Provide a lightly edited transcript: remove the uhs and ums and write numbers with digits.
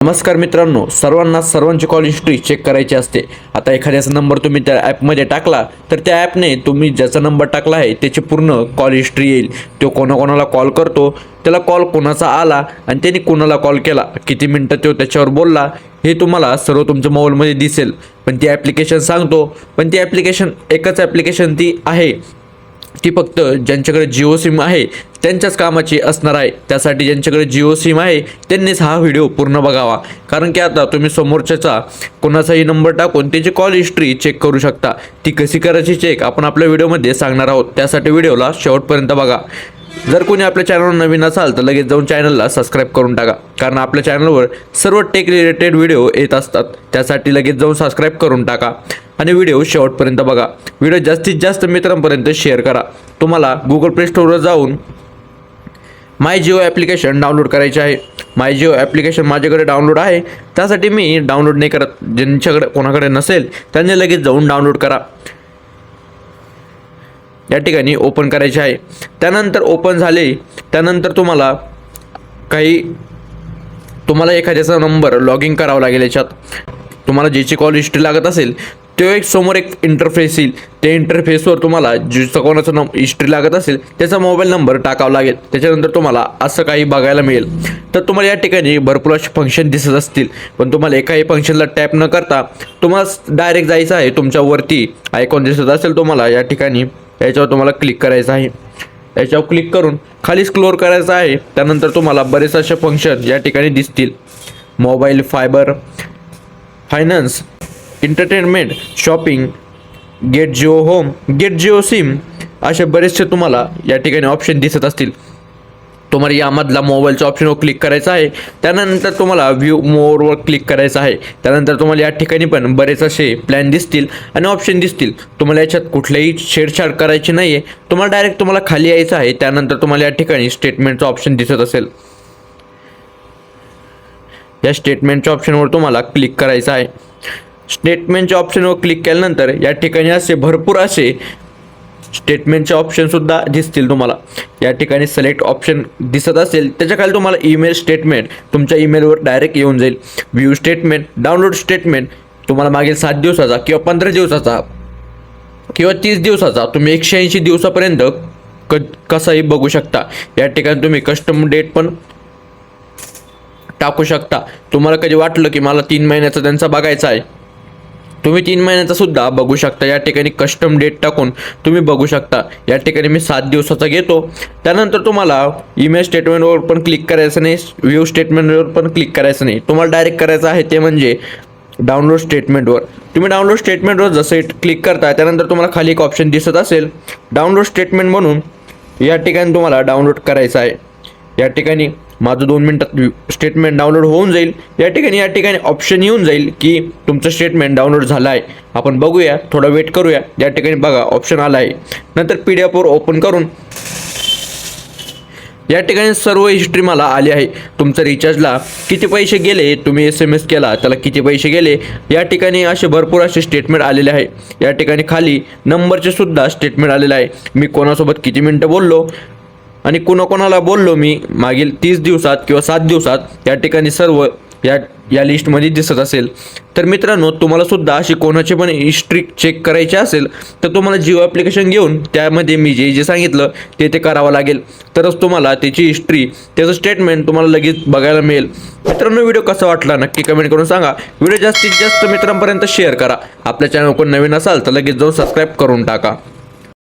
नमस्कार मित्रांनो, सर्वांची कॉल हिस्ट्री चेक करायची असते। आता एखाद्याचा नंबर तुम्ही त्या ॲपमध्ये टाकला तर त्या ॲपने तुम्ही ज्याचा नंबर टाकला आहे त्याची पूर्ण कॉल हिस्ट्री येईल। तो कोणाकोणाला कॉल करतो, त्याला कॉल कोणाचा आला आणि त्याने कोणाला कॉल केला, किती मिनटं तो त्याच्यावर बोलला, हे तुम्हाला सर्व तुमच्या मोबाईलमध्ये दिसेल। पण ती ॲप्लिकेशन सांगतो, पण ती ॲप्लिकेशन एकच ॲप्लिकेशन ती आहे, ती फक्त ज्यांच्याकडे जिओ सिम आहे त्यांच्याच कामाची असणार आहे। त्यासाठी ज्यांच्याकडे जिओ सिम आहे त्यांनीच हा व्हिडिओ पूर्ण बघावा, कारण की आता तुम्ही समोरच्याचा कोणाचाही नंबर टाकून त्याची कॉल हिस्ट्री चेक करू शकता। ती कशी करायची चेक आपण आपल्या व्हिडिओमध्ये सांगणार आहोत, त्यासाठी व्हिडिओला शेवटपर्यंत बघा। जर कोणी आपल्या चॅनलवर नवीन असाल तर लगेच जाऊन चॅनलला सबस्क्राईब करून टाका, कारण आपल्या चॅनलवर सर्व टेक रिलेटेड व्हिडिओ येत असतात। त्यासाठी लगेच जाऊन सबस्क्राईब करून टाका आणि व्हिडिओ शेवटपर्यंत बघा। व्हिडिओ जास्तीत जास्त मित्रांपर्यंत शेअर करा। तुम्हाला गुगल प्ले स्टोरवर जाऊन माय जिओ ॲप्लिकेशन डाउनलोड करायचे आहे। माय जिओ ॲप्लिकेशन माझ्याकडे डाउनलोड आहे, त्यासाठी मी डाउनलोड नाही करत। ज्यांच्याकडे कोणाकडे नसेल त्यांनी लगेच जाऊन डाउनलोड करा। या ठिकाणी ओपन करायचे आहे। त्यानंतर ओपन झाले त्यानंतर तुम्हाला एखाद्याचा नंबर लॉग इन करावा लागेल। याच्यात तुम्हाला ज्याची कॉल हिस्ट्री लागत असेल तो समोर एक इंटरफेस येईल। त्या इंटरफेसवर तुम्हाला ज्याचा कोणाचा हिस्ट्री लागत असेल त्याचा मोबाईल नंबर टाकावा लागेल। त्याच्यानंतर तुम्हाला असं काही बघायला मिळेल। तर तुम्हाला या ठिकाणी भरपूर असे फंक्शन दिसत असतील, पण तुम्हाला एकाही फंक्शनला टॅप न करता तुम्हाला डायरेक्ट जायचं आहे। तुमच्यावरती आयकॉन दिसत असेल तुम्हाला, या ठिकाणी याच्यावर तुम्हाला क्लिक करायचं आहे। याच्यावर क्लिक करून खाली स्क्रोल करायचं आहे। त्यानंतर तुम्हाला बरेच असे फंक्शन या ठिकाणी दिसतील। Mobile fibre, finance, entertainment, shopping, get Jio home, get Jio sim, असे बरेचसे तुम्हाला या ठिकाणी ऑप्शन दिसत असतील। तुम्हाला यामधला मोबाईलच्या ऑप्शनवर क्लिक करायचं आहे। त्यानंतर तुम्हाला व्ह्यू मोरवर क्लिक करायचं आहे। त्यानंतर तुम्हाला या ठिकाणी पण बरेच असे प्लॅन दिसतील आणि ऑप्शन दिसतील। तुम्हाला याच्यात कुठल्याही छेडछाड करायची नाही आहे, तुम्हाला डायरेक्ट खाली यायचं आहे। त्यानंतर तुम्हाला या ठिकाणी स्टेटमेंटचं ऑप्शन दिसत असेल, या स्टेटमेंटच्या ऑप्शनवर तुम्हाला क्लिक करायचं आहे। स्टेटमेंटच्या ऑप्शनवर क्लिक केल्यानंतर या ठिकाणी असे भरपूर असे स्टेटमेंटचे ऑप्शनसुद्धा दिसतील। तुम्हाला या ठिकाणी सिलेक्ट ऑप्शन दिसत असेल, त्याच्या खाली तुम्हाला ईमेल स्टेटमेंट तुमच्या ईमेलवर डायरेक्ट येऊन जाईल। व्ह्यू स्टेटमेंट, डाउनलोड स्टेटमेंट, तुम्हाला मागील 7 दिवसाचा किंवा 15 दिवसाचा किंवा 30 दिवसाचा तुम्ही 180 दिवसापर्यंत कसंही बघू शकता। या ठिकाणी तुम्ही कस्टम डेट पण टाकू शकता। तुम्हाला कधी वाटलं की मला 3 महिन्याचा त्यांचा बघायचा आहे, तुम्ही 3 महिन्याचा सुद्धा बघू शकता। या ठिकाणी कस्टम डेट टाकून तुम्ही बघू शकता। या ठिकाणी मी 7 दिवसाचा घेतो। त्यानंतर तुम्हाला ईमेल स्टेटमेंटवर पण क्लिक करायचं नाही, व्ह्यू स्टेटमेंटवर पण क्लिक करायचं नाही। तुम्हाला डायरेक्ट करायचं आहे ते म्हणजे डाउनलोड स्टेटमेंटवर। तुम्ही डाउनलोड स्टेटमेंटवर जसं क्लिक करता त्यानंतर तुम्हाला खाली एक ऑप्शन दिसत असेल डाउनलोड स्टेटमेंट म्हणून, या ठिकाणी तुम्हाला डाउनलोड करायचं आहे। या ठिकाणी माझं 2 मिनिटात स्टेटमेंट डाउनलोड होऊन जाईल। या ठिकाणी ऑप्शन येऊन जाईल की तुमचं स्टेटमेंट डाउनलोड झालं आहे। आपण बघूया, थोडा वेट करूया। या ठिकाणी बघा ऑप्शन आला आहे। नंतर PDF ओपन करून या ठिकाणी सर्व हिस्ट्री मला आली आहे। तुमचं रिचार्जला किती पैसे गेले, तुम्ही SMS केला त्याला किती पैसे गेले, या ठिकाणी असे भरपूर असे स्टेटमेंट आलेले आहे। या ठिकाणी खाली नंबरचे सुद्धा स्टेटमेंट आलेलं आहे। मी कोणासोबत किती मिनटं बोललो आणि कोणाकोणाला बोललो मी मागील 30 दिवसात किंवा 7 दिवसात, या ठिकाणी सर्व या लिस्टमध्ये दिसत असेल। तर मित्रांनो, तुम्हाला सुद्धा अशी कोणाची पण हिस्ट्री चेक करायची असेल तर तुम्हाला जिओ ॲप्लिकेशन घेऊन त्यामध्ये मी जे सांगितलं ते करावं लागेल, तरच तुम्हाला त्याची हिस्ट्री, त्याचं स्टेटमेंट तुम्हाला लगेच बघायला मिळेल। मित्रांनो, व्हिडिओ कसा वाटला नक्की कमेंट करून सांगा। व्हिडिओ जास्तीत जास्त मित्रांपर्यंत शेअर करा। आपल्या चॅनल कोण नवीन असाल तर लगेच जाऊन सबस्क्राईब करून टाका।